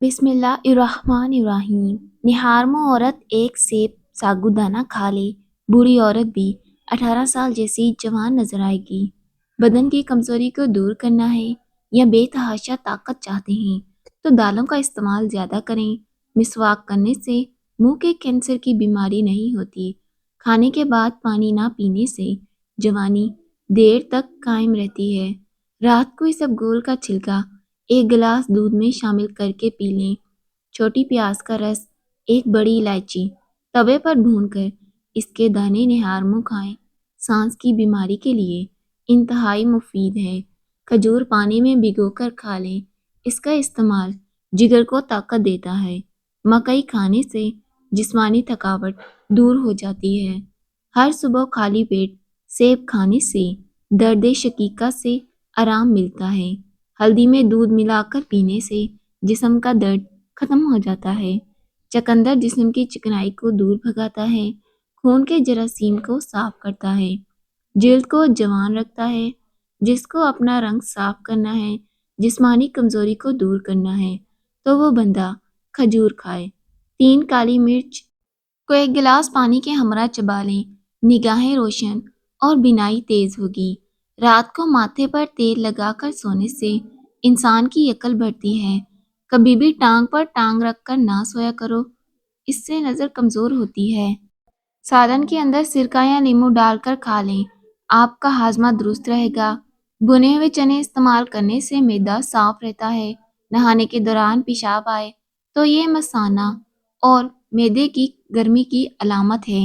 بسم اللہ الرحمن الرحیم۔ نہارمو عورت ایک سیب ساگودانہ کھا لے، بوڑھی عورت بھی 18 سال جیسی جوان نظر آئے گی۔ بدن کی کمزوری کو دور کرنا ہے یا بے تحاشا طاقت چاہتے ہیں تو دالوں کا استعمال زیادہ کریں۔ مسواک کرنے سے منہ کے کینسر کی بیماری نہیں ہوتی۔ کھانے کے بعد پانی نہ پینے سے جوانی دیر تک قائم رہتی ہے۔ رات کو اسبگول کا چھلکا ایک گلاس دودھ میں شامل کر کے پی لیں۔ چھوٹی پیاز کا رس، ایک بڑی الائچی توے پر بھون کر اس کے دانے نہار منہ کھائیں۔ سانس کی بیماری کے لیے انتہائی مفید ہے۔ کھجور پانی میں بھگو کر کھا لیں، اس کا استعمال جگر کو طاقت دیتا ہے۔ مکئی کھانے سے جسمانی تھکاوٹ دور ہو جاتی ہے۔ ہر صبح خالی پیٹ سیب کھانے سے درد شقیقہ سے آرام ملتا ہے۔ ہلدی میں دودھ ملا کر پینے سے جسم کا درد ختم ہو جاتا ہے۔ چقندر جسم کی چکنائی کو دور بھگاتا ہے، خون کے جراثیم کو صاف کرتا ہے، جلد کو جوان رکھتا ہے۔ جس کو اپنا رنگ صاف کرنا ہے، جسمانی کمزوری کو دور کرنا ہے تو وہ بندہ کھجور کھائے۔ 3 کالی مرچ کو ایک گلاس پانی کے ہمراہ چبا لیں، نگاہیں روشن اور بینائی تیز ہوگی۔ رات کو ماتھے پر تیل لگا کر سونے سے انسان کی عقل بڑھتی ہے۔ کبھی بھی ٹانگ پر ٹانگ رکھ کر نہ سویا کرو، اس سے نظر کمزور ہوتی ہے۔ سالن کے اندر سرکہ یا لیموں ڈال کر کھا لیں، آپ کا ہاضمہ درست رہے گا۔ بھنے ہوئے چنے استعمال کرنے سے معدہ صاف رہتا ہے۔ نہانے کے دوران پیشاب آئے تو یہ مثانہ اور معدے کی گرمی کی علامت ہے۔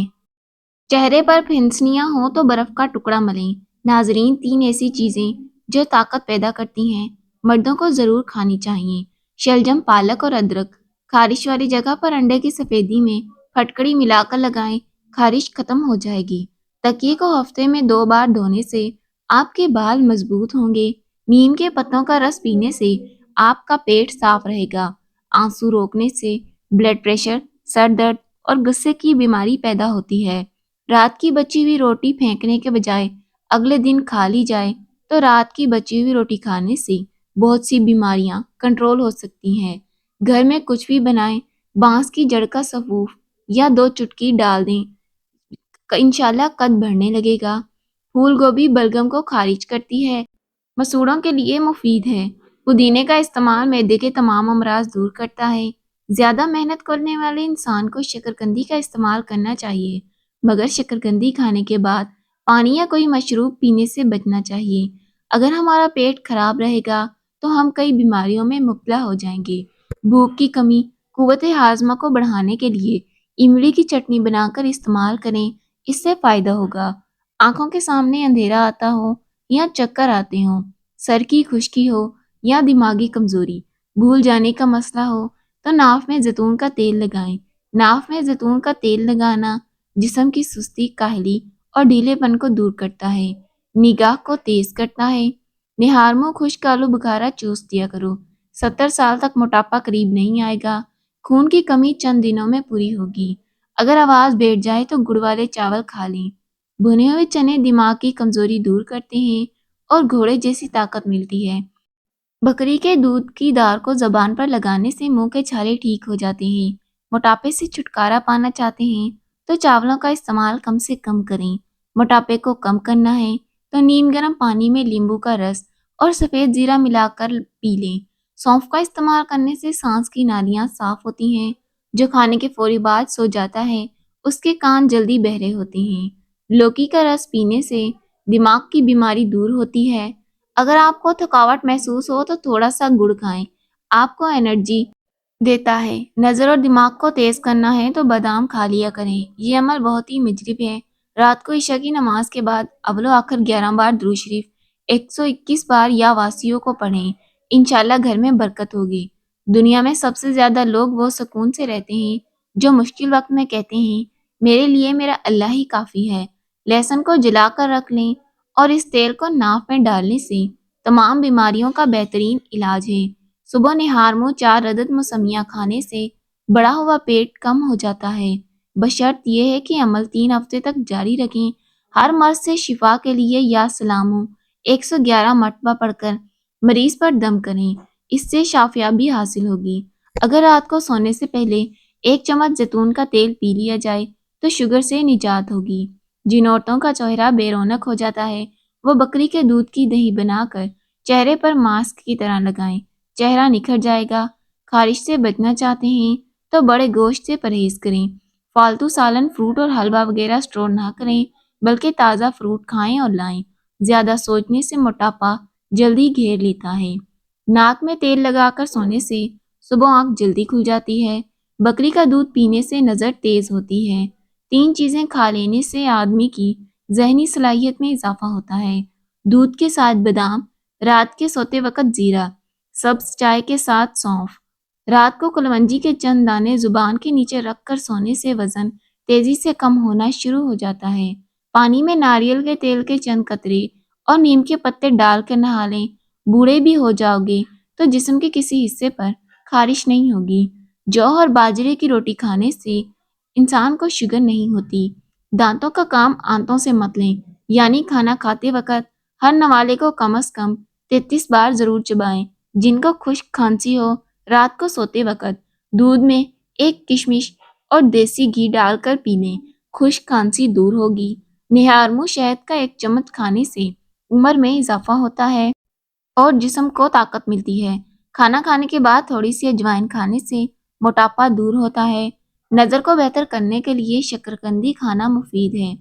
چہرے پر پھنسیاں ہوں تو برف کا ٹکڑا ملیں۔ ناظرین، 3 ایسی چیزیں جو طاقت پیدا کرتی ہیں مردوں کو ضرور کھانی چاہیے: شلجم، پالک اور ادرک۔ خارش والی جگہ پر انڈے کی سفیدی میں پھٹکڑی ملا کر لگائیں، خارش ختم ہو جائے گی۔ تکیے کو ہفتے میں 2 بار دھونے سے آپ کے بال مضبوط ہوں گے۔ نیم کے پتوں کا رس پینے سے آپ کا پیٹ صاف رہے گا۔ آنسو روکنے سے بلڈ پریشر، سر درد اور غصے کی بیماری پیدا ہوتی ہے۔ رات کی بچی ہوئی روٹی پھینکنے کے بجائے اگلے دن کھا لی جائے تو رات کی بچی ہوئی روٹی کھانے سے بہت سی بیماریاں کنٹرول ہو سکتی ہیں۔ گھر میں کچھ بھی بنائیں، بانس کی جڑ کا سفوف یا 2 چٹکی ڈال دیں، انشاءاللہ قد بڑھنے لگے گا۔ پھول گوبھی بلغم کو خارج کرتی ہے، مسوڑوں کے لیے مفید ہے۔ پودینے کا استعمال معدے کے تمام امراض دور کرتا ہے۔ زیادہ محنت کرنے والے انسان کو شکرکندی کا استعمال کرنا چاہیے، مگر شکرکندی کھانے کے بعد پانی یا کوئی مشروب پینے سے بچنا چاہیے۔ اگر ہمارا پیٹ خراب رہے گا تو ہم کئی بیماریوں میں مبتلا ہو جائیں گے۔ بھوک کی کمی، قوت ہاضمہ کو بڑھانے کے لیے املی کی چٹنی بنا کر استعمال کریں، اس سے فائدہ ہوگا۔ آنکھوں کے سامنے اندھیرا آتا ہو یا چکر آتے ہوں، سر کی خشکی ہو یا دماغی کمزوری، بھول جانے کا مسئلہ ہو تو ناف میں زیتون کا تیل لگائیں۔ ناف میں زیتون کا تیل لگانا جسم کی سستی، کاہلی اور ڈھیلے پن کو دور کرتا ہے، نگاہ کو تیز کرتا ہے۔ نہار منہ خشک آلو بخارا چوس دیا کرو، 70 سال تک موٹاپا قریب نہیں آئے گا۔ خون کی کمی چند دنوں میں پوری ہوگی۔ اگر آواز بیٹھ جائے تو گڑ والے چاول کھا لیں۔ بھنے ہوئے چنے دماغ کی کمزوری دور کرتے ہیں اور گھوڑے جیسی طاقت ملتی ہے۔ بکری کے دودھ کی دار کو زبان پر لگانے سے منہ کے چھالے ٹھیک ہو جاتے ہیں۔ موٹاپے سے چھٹکارا پانا چاہتے ہیں تو چاولوں کا استعمال کم سے کم کریں۔ موٹاپے کو کم کرنا ہے تو نیم گرم پانی میں لیمبو کا رس اور سفید زیرہ ملا کر پی لیں۔ سونف کا استعمال کرنے سے سانس کی نالیاں صاف ہوتی ہیں۔ جو کھانے کے فوری بعد سو جاتا ہے اس کے کان جلدی بہرے ہوتے ہیں۔ لوکی کا رس پینے سے دماغ کی بیماری دور ہوتی ہے۔ اگر آپ کو تھکاوٹ محسوس ہو تو تھوڑا سا گڑ کھائیں، آپ کو انرجی دیتا ہے۔ نظر اور دماغ کو تیز کرنا ہے تو بادام کھا لیا کریں، یہ عمل بہت ہی مجرب ہے۔ رات کو عشاء کی نماز کے بعد اول و آخر 11 بار درود شریف 121 بار یا واسیوں کو پڑھیں، انشاءاللہ گھر میں برکت ہوگی۔ دنیا میں سب سے زیادہ لوگ وہ سکون سے رہتے ہیں جو مشکل وقت میں کہتے ہیں میرے لیے میرا اللہ ہی کافی ہے۔ لہسن کو جلا کر رکھ لیں اور اس تیل کو ناف میں ڈالنے سے تمام بیماریوں کا بہترین علاج ہے۔ صبح نہار منہ 4 عدد موسمیاں کھانے سے بڑا ہوا پیٹ کم ہو جاتا ہے، بشرط یہ ہے کہ عمل 3 ہفتے تک جاری رکھیں۔ ہر مرض سے شفا کے لیے یا سلاموں 111 مرتبہ پڑھ کر مریض پر دم کریں، اس سے شافیابی حاصل ہوگی۔ اگر رات کو سونے سے پہلے 1 چمچ زیتون کا تیل پی لیا جائے تو شوگر سے نجات ہوگی۔ جن عورتوں کا چہرہ بے رونق ہو جاتا ہے وہ بکری کے دودھ کی دہی بنا کر چہرے پر ماسک کی طرح لگائیں، چہرہ نکھر جائے گا۔ خارش سے بچنا چاہتے ہیں تو بڑے گوشت سے پرہیز کریں، فالتو سالن، فروٹ اور حلوہ وغیرہ اسٹور نہ کریں بلکہ تازہ فروٹ کھائیں اور لائیں۔ زیادہ سوچنے سے موٹاپا جلدی گھیر لیتا ہے۔ ناک میں تیل لگا کر سونے سے صبح آنکھ جلدی کھل جاتی ہے۔ بکری کا دودھ پینے سے نظر تیز ہوتی ہے۔ 3 چیزیں کھا لینے سے آدمی کی ذہنی صلاحیت میں اضافہ ہوتا ہے۔ دودھ کے ساتھ بادام، رات کے سوتے وقت زیرہ، سبز چائے کے ساتھ سونف۔ رات کو کلونجی کے چند دانے زبان کے نیچے رکھ کر سونے سے وزن تیزی سے کم ہونا شروع ہو جاتا ہے۔ پانی میں ناریل کے تیل کے چند قطرے اور نیم کے پتے ڈال کر نہا لیں۔ بوڑھے بھی ہو جاؤ گے تو جسم کے کسی حصے پر خارش نہیں ہوگی۔ جو اور باجرے کی روٹی کھانے سے انسان کو شوگر نہیں ہوتی۔ دانتوں کا کام آنتوں سے مت لیں، یعنی کھانا کھاتے وقت ہر نوالے کو کم از کم 33 بار ضرور چبائیں۔ جن کو خشک کھانسی ہو رات کو سوتے وقت دودھ میں 1 کشمش اور دیسی گھی ڈال کر پی لیں، خشک کھانسی دور ہوگی۔ نہارمو شہد کا 1 چمچ کھانے سے عمر میں اضافہ ہوتا ہے اور جسم کو طاقت ملتی ہے۔ کھانا کھانے کے بعد تھوڑی سی اجوائن کھانے سے موٹاپا دور ہوتا ہے۔ نظر کو بہتر کرنے کے لیے شکرقندی کھانا مفید ہے۔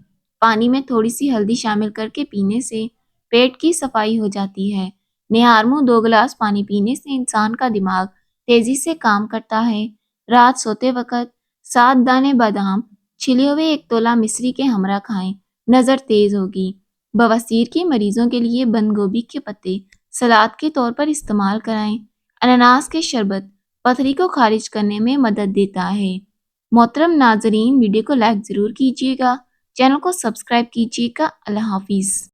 پانی میں تھوڑی سی ہلدی شامل کر کے پینے سے پیٹ کی صفائی ہو جاتی ہے۔ نہارمو 2 گلاس پانی پینے سے انسان کا دماغ تیزی سے کام کرتا ہے۔ رات سوتے وقت 7 دانے بادام چھلے ہوئے 1 تولہ مصری کے ہمراہ کھائیں، نظر تیز ہوگی۔ بواسیر کے مریضوں کے لیے بند گوبھی کے پتے سلاد کے طور پر استعمال کرائیں۔ انناس کے شربت پتھری کو خارج کرنے میں مدد دیتا ہے۔ محترم ناظرین، ویڈیو کو لائک ضرور کیجیے گا، چینل کو سبسکرائب کیجیے گا۔ اللہ حافظ۔